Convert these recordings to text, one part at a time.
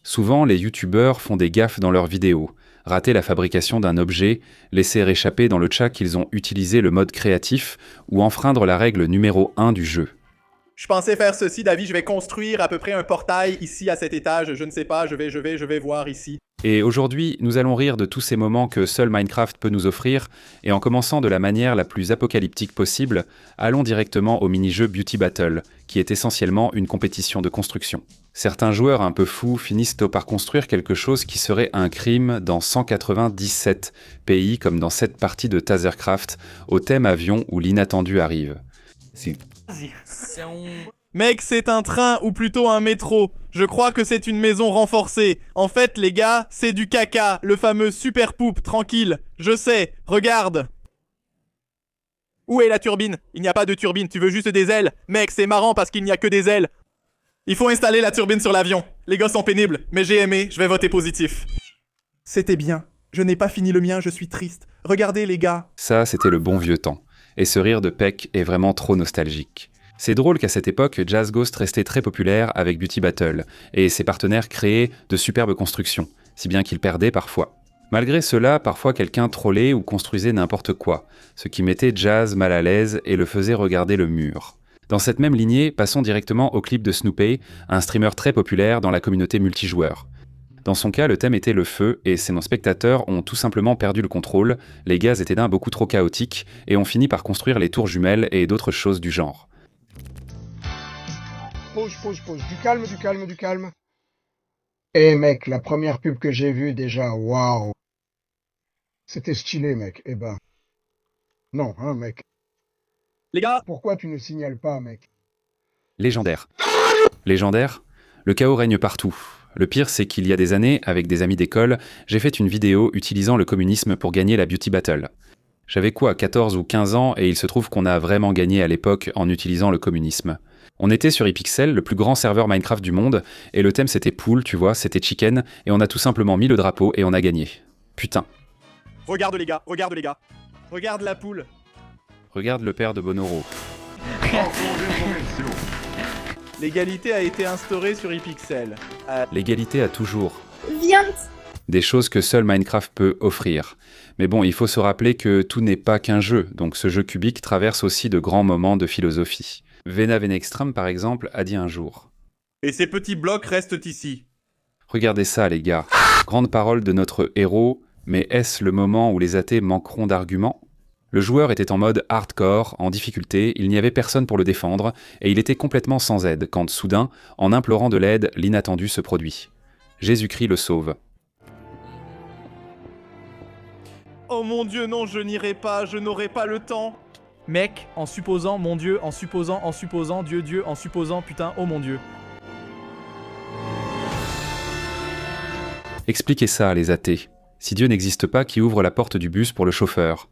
Souvent, les youtubeurs font des gaffes dans leurs vidéos, rater la fabrication d'un objet, laisser échapper dans le chat qu'ils ont utilisé le mode créatif ou enfreindre la règle numéro 1 du jeu. Je pensais faire ceci, David, je vais construire à peu près un portail ici à cet étage, je ne sais pas, je vais voir ici. Et aujourd'hui, nous allons rire de tous ces moments que seul Minecraft peut nous offrir, et en commençant de la manière la plus apocalyptique possible, allons directement au mini-jeu Beauty Battle, qui est essentiellement une compétition de construction. Certains joueurs un peu fous finissent par construire quelque chose qui serait un crime dans 197 pays, comme dans cette partie de Tazercraft, au thème avion où l'inattendu arrive. Mec, c'est un train ou plutôt un métro. Je crois que c'est une maison renforcée. En fait, les gars, c'est du caca, le fameux super poupe, tranquille. Je sais, regarde. Où est la turbine? Il n'y a pas de turbine, tu veux juste des ailes. Mec, c'est marrant parce qu'il n'y a que des ailes. Il faut installer la turbine sur l'avion. Les gars sont pénibles, mais j'ai aimé, je vais voter positif. C'était bien. Je n'ai pas fini le mien, je suis triste. Regardez les gars. Ça, c'était le bon vieux temps. Et ce rire de Peck est vraiment trop nostalgique. C'est drôle qu'à cette époque, Jazz Ghost restait très populaire avec Beauty Battle, et ses partenaires créaient de superbes constructions, si bien qu'ils perdaient parfois. Malgré cela, parfois quelqu'un trollait ou construisait n'importe quoi, ce qui mettait Jazz mal à l'aise et le faisait regarder le mur. Dans cette même lignée, passons directement au clip de Snoopy, un streamer très populaire dans la communauté multijoueur. Dans son cas, le thème était le feu, et nos spectateurs ont tout simplement perdu le contrôle, les gaz étaient beaucoup trop chaotiques, et ont fini par construire les tours jumelles et d'autres choses du genre. Pause. Du calme. Eh mec, la première pub que j'ai vue déjà, waouh. C'était stylé mec, eh ben. Non, hein mec. Les gars, Pourquoi tu ne signales pas mec? Légendaire. Légendaire? Le chaos règne partout. Le pire, c'est qu'il y a des années, avec des amis d'école, j'ai fait une vidéo utilisant le communisme pour gagner la Beauty Battle. J'avais 14 ou 15 ans et il se trouve qu'on a vraiment gagné à l'époque en utilisant le communisme. On était sur Hypixel, le plus grand serveur Minecraft du monde, et le thème c'était poule, tu vois, c'était chicken, et on a tout simplement mis le drapeau et on a gagné. Putain. regarde les gars. Regarde la poule. Regarde le père de Bonoro. L'égalité a été instaurée sur Hypixel. L'égalité a toujours. Viens. Des choses que seul Minecraft peut offrir. Mais bon, il faut se rappeler que tout n'est pas qu'un jeu, donc ce jeu cubique traverse aussi de grands moments de philosophie. Vena Venextrem, par exemple, a dit un jour. Et ces petits blocs restent ici. Regardez ça, les gars. Grande parole de notre héros, mais est-ce le moment où les athées manqueront d'arguments ? Le joueur était en mode hardcore, en difficulté, il n'y avait personne pour le défendre, et il était complètement sans aide, quand soudain, en implorant de l'aide, l'inattendu se produit. Jésus-Christ le sauve. Oh mon dieu, non, je n'irai pas, je n'aurai pas le temps. Mec, en supposant, mon dieu, en supposant, Dieu, en supposant, putain, oh mon dieu. Expliquez ça, les athées. Si Dieu n'existe pas, qui ouvre la porte du bus pour le chauffeur ?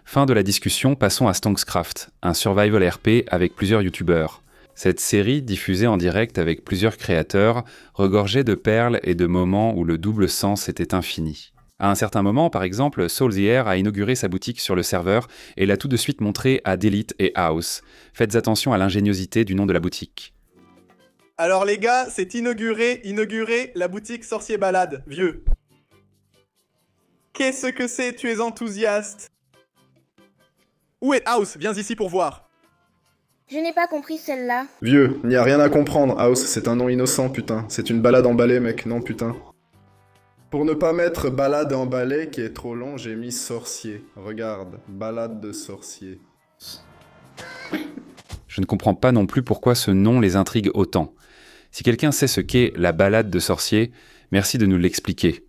Fin de la discussion, passons à Stonkscraft, un survival RP avec plusieurs youtubeurs. Cette série, diffusée en direct avec plusieurs créateurs, regorgeait de perles et de moments où le double sens était infini. À un certain moment, par exemple, Soul's a inauguré sa boutique sur le serveur et l'a tout de suite montré à Delete et House. Faites attention à l'ingéniosité du nom de la boutique. Alors les gars, c'est inauguré la boutique Sorcier Balade, vieux. Qu'est-ce que c'est, tu es enthousiaste? Où est House? Viens ici pour voir. Je n'ai pas compris celle-là. Vieux, n'y a rien à comprendre, House, c'est un nom innocent, putain. C'est une balade emballée, mec, non, putain. Pour ne pas mettre balade emballée qui est trop long, j'ai mis sorcier. Regarde, balade de sorcier. Je ne comprends pas non plus pourquoi ce nom les intrigue autant. Si quelqu'un sait ce qu'est la balade de sorcier, merci de nous l'expliquer.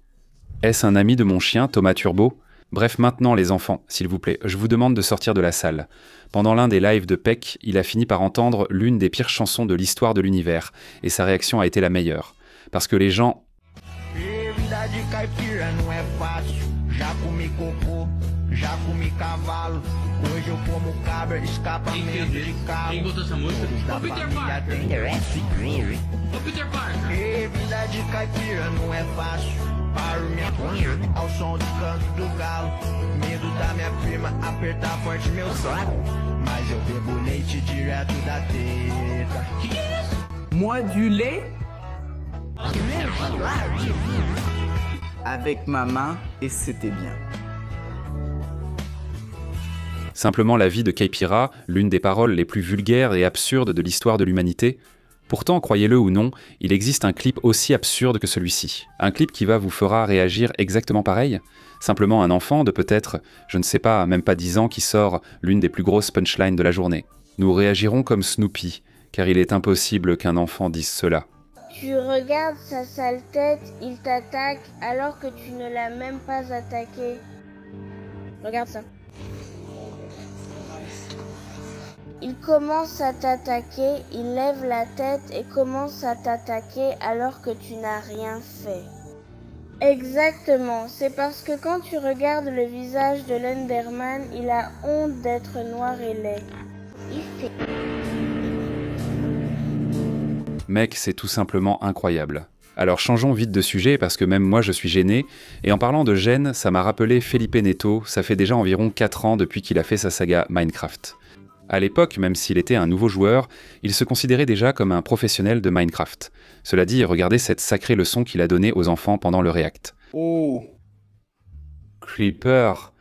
Est-ce un ami de mon chien, Thomas Turbo ? Bref, maintenant les enfants, s'il vous plaît, je vous demande de sortir de la salle. Pendant l'un des lives de Peck, il a fini par entendre l'une des pires chansons de l'histoire de l'univers, et sa réaction a été la meilleure. Parce que les gens... De caipira não é fácil. Já comi cocô, já comi cavalo. Hoje eu como cabra, escapamento de carro. Quem botou essa música? Ô Peter Parker! Ô Peter Parker! Vida de caipira não é fácil. Paro minha punha ao som do canto do galo. Medo da minha prima apertar forte meu saco. Mas eu bebo leite direto da teta. Que é isso? Moi du lait? Avec ma main, et c'était bien. Simplement la vie de Caipira, l'une des paroles les plus vulgaires et absurdes de l'histoire de l'humanité. Pourtant, croyez-le ou non, il existe un clip aussi absurde que celui-ci. Un clip qui vous fera réagir exactement pareil. Simplement un enfant de peut-être, je ne sais pas, même pas 10 ans qui sort l'une des plus grosses punchlines de la journée. Nous réagirons comme Snoopy, car il est impossible qu'un enfant dise cela. Tu regardes sa sale tête, il t'attaque alors que tu ne l'as même pas attaqué. Regarde ça. Il commence à t'attaquer, il lève la tête et commence à t'attaquer alors que tu n'as rien fait. Exactement, c'est parce que quand tu regardes le visage de l'Enderman, il a honte d'être noir et laid. Il fait... Mec, c'est tout simplement incroyable. Alors changeons vite de sujet parce que même moi je suis gêné, et en parlant de gêne, ça m'a rappelé Felipe Neto, ça fait déjà environ 4 ans depuis qu'il a fait sa saga Minecraft. À l'époque, même s'il était un nouveau joueur, il se considérait déjà comme un professionnel de Minecraft. Cela dit, regardez cette sacrée leçon qu'il a donnée aux enfants pendant le React. Oh. Creeper.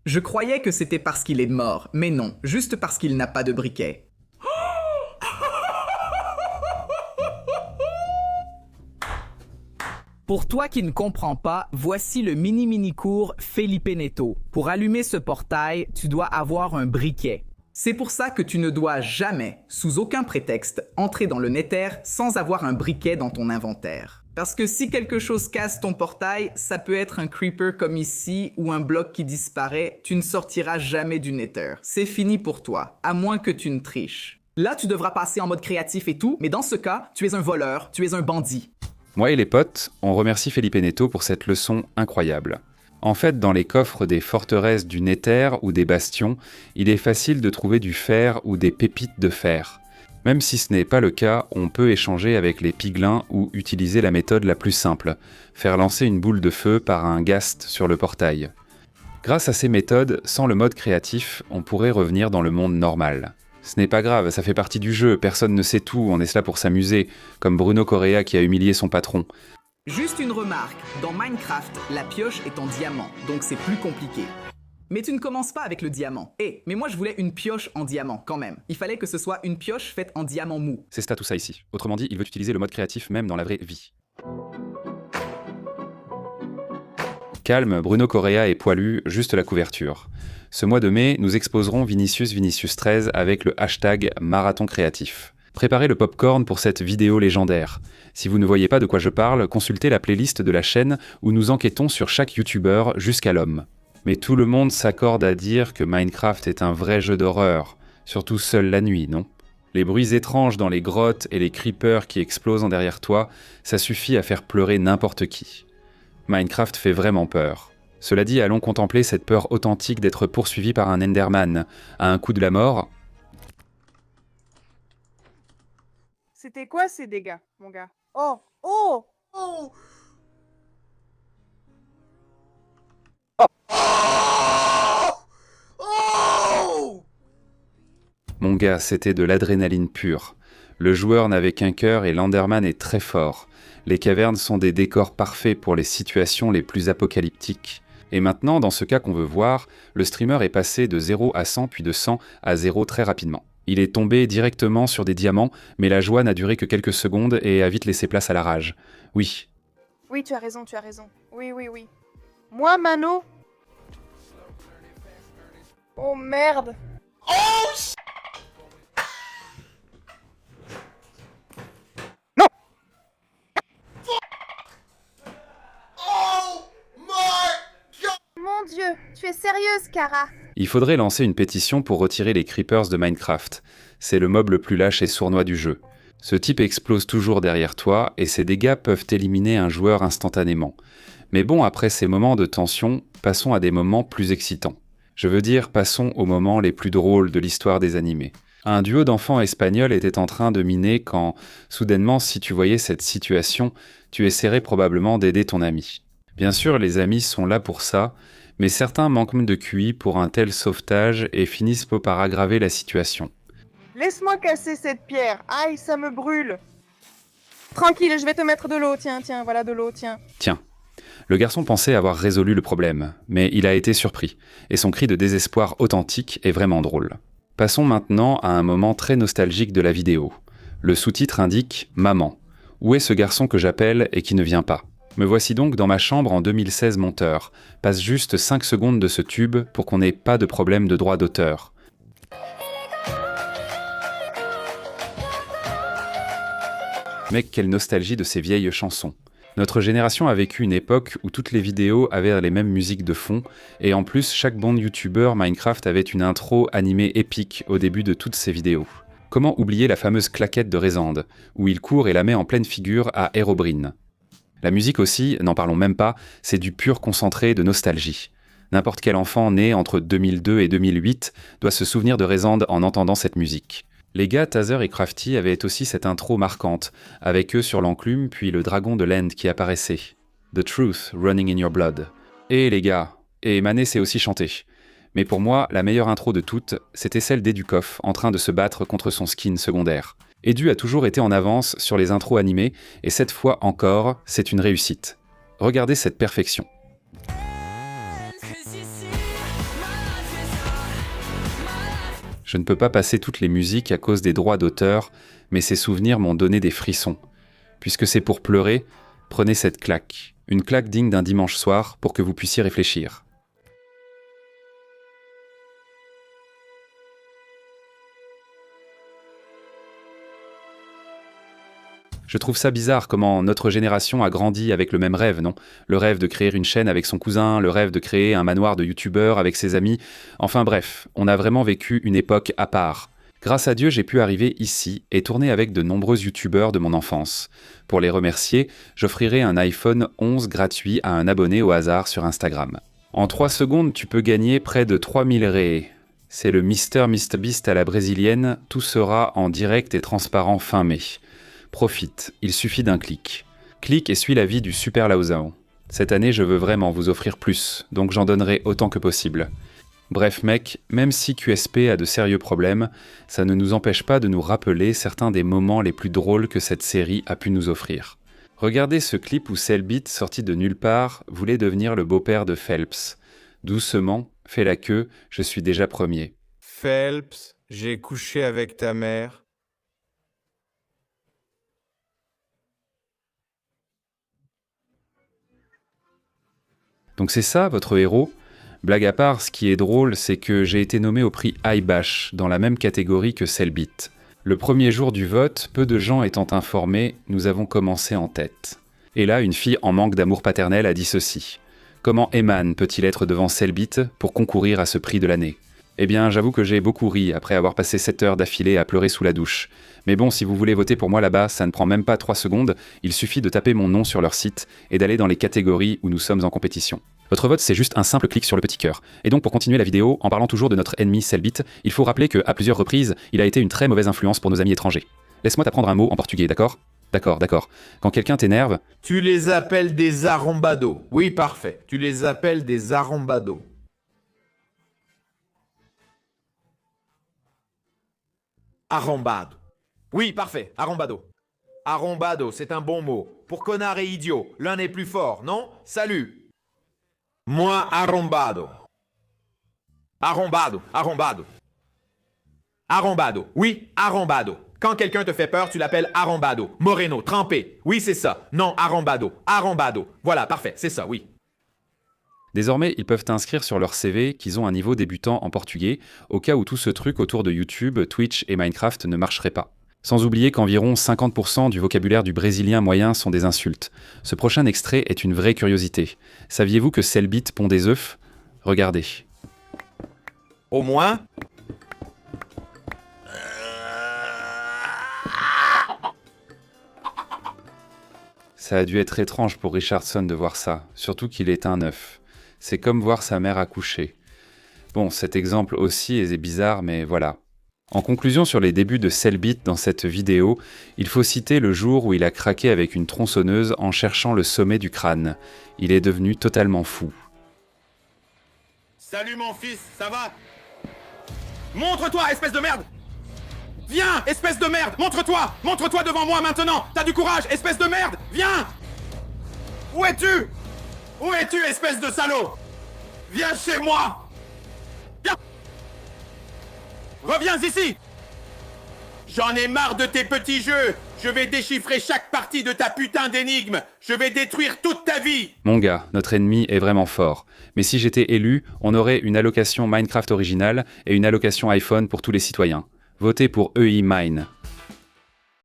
Je croyais que c'était parce qu'il est mort, mais non, juste parce qu'il n'a pas de briquet. Pour toi qui ne comprends pas, voici le mini cours Felipe Neto. Pour allumer ce portail, tu dois avoir un briquet. C'est pour ça que tu ne dois jamais, sous aucun prétexte, entrer dans le Nether sans avoir un briquet dans ton inventaire. Parce que si quelque chose casse ton portail, ça peut être un creeper comme ici ou un bloc qui disparaît, tu ne sortiras jamais du Nether. C'est fini pour toi, à moins que tu ne triches. Là, tu devras passer en mode créatif et tout, mais dans ce cas, tu es un voleur, tu es un bandit. Moi et les potes, on remercie Felipe Neto pour cette leçon incroyable. En fait, dans les coffres des forteresses du Nether ou des bastions, il est facile de trouver du fer ou des pépites de fer. Même si ce n'est pas le cas, on peut échanger avec les piglins ou utiliser la méthode la plus simple, faire lancer une boule de feu par un ghast sur le portail. Grâce à ces méthodes, sans le mode créatif, on pourrait revenir dans le monde normal. Ce n'est pas grave, ça fait partie du jeu, personne ne sait tout, on est là pour s'amuser, comme Bruno Correa qui a humilié son patron. Juste une remarque, dans Minecraft, la pioche est en diamant, donc c'est plus compliqué. Mais tu ne commences pas avec le diamant. Mais moi je voulais une pioche en diamant, quand même. Il fallait que ce soit une pioche faite en diamant mou. C'est ça tout ça ici. Autrement dit, il veut utiliser le mode créatif même dans la vraie vie. Calme, Bruno Correa est poilu, juste la couverture. Ce mois de mai, nous exposerons Vinicius 13 avec le hashtag Marathon Créatif. Préparez le popcorn pour cette vidéo légendaire. Si vous ne voyez pas de quoi je parle, consultez la playlist de la chaîne où nous enquêtons sur chaque youtubeur jusqu'à l'homme. Mais tout le monde s'accorde à dire que Minecraft est un vrai jeu d'horreur, surtout seul la nuit, non ? Les bruits étranges dans les grottes et les creepers qui explosent en derrière toi, ça suffit à faire pleurer n'importe qui. Minecraft fait vraiment peur. Cela dit, allons contempler cette peur authentique d'être poursuivi par un Enderman. À un coup de la mort... C'était quoi ces dégâts, mon gars? Oh! Oh! Oh! Mon gars, c'était de l'adrénaline pure. Le joueur n'avait qu'un cœur et l'Enderman est très fort. Les cavernes sont des décors parfaits pour les situations les plus apocalyptiques. Et maintenant, dans ce cas qu'on veut voir, le streamer est passé de 0 à 100 puis de 100 à 0 très rapidement. Il est tombé directement sur des diamants, mais la joie n'a duré que quelques secondes et a vite laissé place à la rage. Oui. Oui, tu as raison, tu as raison. Oui, oui, oui. Moi, Mano... Oh merde! Oh! Non! Oh my god! Mon Dieu, tu es sérieuse, Kara? Il faudrait lancer une pétition pour retirer les creepers de Minecraft. C'est le mob le plus lâche et sournois du jeu. Ce type explose toujours derrière toi et ses dégâts peuvent éliminer un joueur instantanément. Mais bon, après ces moments de tension, passons à des moments plus excitants. Je veux dire, passons aux moments les plus drôles de l'histoire des animés. Un duo d'enfants espagnols était en train de miner quand, soudainement, si tu voyais cette situation, tu essaierais probablement d'aider ton ami. Bien sûr, les amis sont là pour ça, mais certains manquent de QI pour un tel sauvetage et finissent par aggraver la situation. Laisse-moi casser cette pierre. Aïe, ça me brûle. Tranquille, je vais te mettre de l'eau, tiens, voilà de l'eau, tiens. Tiens. Le garçon pensait avoir résolu le problème, mais il a été surpris, et son cri de désespoir authentique est vraiment drôle. Passons maintenant à un moment très nostalgique de la vidéo. Le sous-titre indique « Maman ». Où est ce garçon que j'appelle et qui ne vient pas ? Me voici donc dans ma chambre en 2016 monteur. Passe juste 5 secondes de ce tube pour qu'on n'ait pas de problème de droit d'auteur. Mec, quelle nostalgie de ces vieilles chansons. Notre génération a vécu une époque où toutes les vidéos avaient les mêmes musiques de fond, et en plus, chaque bon youtubeur Minecraft avait une intro animée épique au début de toutes ses vidéos. Comment oublier la fameuse claquette de Rezende, où il court et la met en pleine figure à Herobrine. La musique aussi, n'en parlons même pas, c'est du pur concentré de nostalgie. N'importe quel enfant né entre 2002 et 2008 doit se souvenir de Rezende en entendant cette musique. Les gars Taser et Crafty avaient aussi cette intro marquante, avec eux sur l'enclume puis le dragon de l'End qui apparaissait. The truth running in your blood. Et les gars, et Mané sait aussi chanter. Mais pour moi, la meilleure intro de toutes, c'était celle d'Edukoff en train de se battre contre son skin secondaire. Edu a toujours été en avance sur les intros animées, et cette fois encore, c'est une réussite. Regardez cette perfection. Je ne peux pas passer toutes les musiques à cause des droits d'auteur, mais ces souvenirs m'ont donné des frissons. Puisque c'est pour pleurer, prenez cette claque. Une claque digne d'un dimanche soir pour que vous puissiez réfléchir. Je trouve ça bizarre comment notre génération a grandi avec le même rêve, non ? Le rêve de créer une chaîne avec son cousin, le rêve de créer un manoir de youtubeurs avec ses amis. Enfin bref, on a vraiment vécu une époque à part. Grâce à Dieu, j'ai pu arriver ici et tourner avec de nombreux youtubeurs de mon enfance. Pour les remercier, j'offrirai un iPhone 11 gratuit à un abonné au hasard sur Instagram. En 3 secondes, tu peux gagner près de 3000 ré. C'est le MrBeast à la brésilienne, tout sera en direct et transparent fin mai. Profite, il suffit d'un clic. Clique et suis la vie du Super Laozao. Cette année, je veux vraiment vous offrir plus, donc j'en donnerai autant que possible. Bref mec, même si QSP a de sérieux problèmes, ça ne nous empêche pas de nous rappeler certains des moments les plus drôles que cette série a pu nous offrir. Regardez ce clip où Cellbit, sorti de nulle part, voulait devenir le beau-père de Phelps. Doucement, fais la queue, je suis déjà premier. Phelps, j'ai couché avec ta mère. Donc c'est ça, votre héros ? Blague à part, ce qui est drôle, c'est que j'ai été nommé au prix iBash, dans la même catégorie que Cellbit. Le premier jour du vote, peu de gens étant informés, nous avons commencé en tête. Et là, une fille en manque d'amour paternel a dit ceci. Comment Eman peut-il être devant Cellbit pour concourir à ce prix de l'année ? Eh bien, j'avoue que j'ai beaucoup ri après avoir passé 7 heures d'affilée à pleurer sous la douche. Mais bon, si vous voulez voter pour moi là-bas, ça ne prend même pas 3 secondes, il suffit de taper mon nom sur leur site et d'aller dans les catégories où nous sommes en compétition. Votre vote, c'est juste un simple clic sur le petit cœur. Et donc, pour continuer la vidéo, en parlant toujours de notre ennemi Cellbit, il faut rappeler qu'à plusieurs reprises, il a été une très mauvaise influence pour nos amis étrangers. Laisse-moi t'apprendre un mot en portugais, d'accord ? D'accord. Quand quelqu'un t'énerve... Tu les appelles des arrombados. Oui, parfait. Tu les appelles des arrombados. Arrombado. Oui, parfait. Arrombado. Arrombado, c'est un bon mot. Pour connard et idiot, l'un est plus fort, non ? Salut. Moi, arrombado. Arrombado. Arrombado. Oui, arrombado. Quand quelqu'un te fait peur, tu l'appelles arrombado. Moreno, trempé. Oui, c'est ça. Non, arrombado. Voilà, parfait, c'est ça, oui. Désormais, ils peuvent inscrire sur leur CV qu'ils ont un niveau débutant en portugais, au cas où tout ce truc autour de YouTube, Twitch et Minecraft ne marcherait pas. Sans oublier qu'environ 50% du vocabulaire du brésilien moyen sont des insultes. Ce prochain extrait est une vraie curiosité. Saviez-vous que Cellbit pond des œufs ? Regardez. Au moins... Ça a dû être étrange pour Richardson de voir ça, surtout qu'il est un œuf. C'est comme voir sa mère accoucher. Bon, cet exemple aussi est bizarre, mais voilà. En conclusion sur les débuts de Cellbit dans cette vidéo, il faut citer le jour où il a craqué avec une tronçonneuse en cherchant le sommet du crâne. Il est devenu totalement fou. Salut mon fils, ça va ? Montre-toi, espèce de merde ! Viens, espèce de merde, montre-toi! Montre-toi devant moi maintenant! T'as du courage, espèce de merde! Viens! Où es-tu? Où es-tu, espèce de salaud? Viens chez moi! Viens! Reviens ici! J'en ai marre de tes petits jeux! Je vais déchiffrer chaque partie de ta putain d'énigme! Je vais détruire toute ta vie! Mon gars, notre ennemi est vraiment fort. Mais si j'étais élu, on aurait une allocation Minecraft originale et une allocation iPhone pour tous les citoyens. Votez pour EI Mine.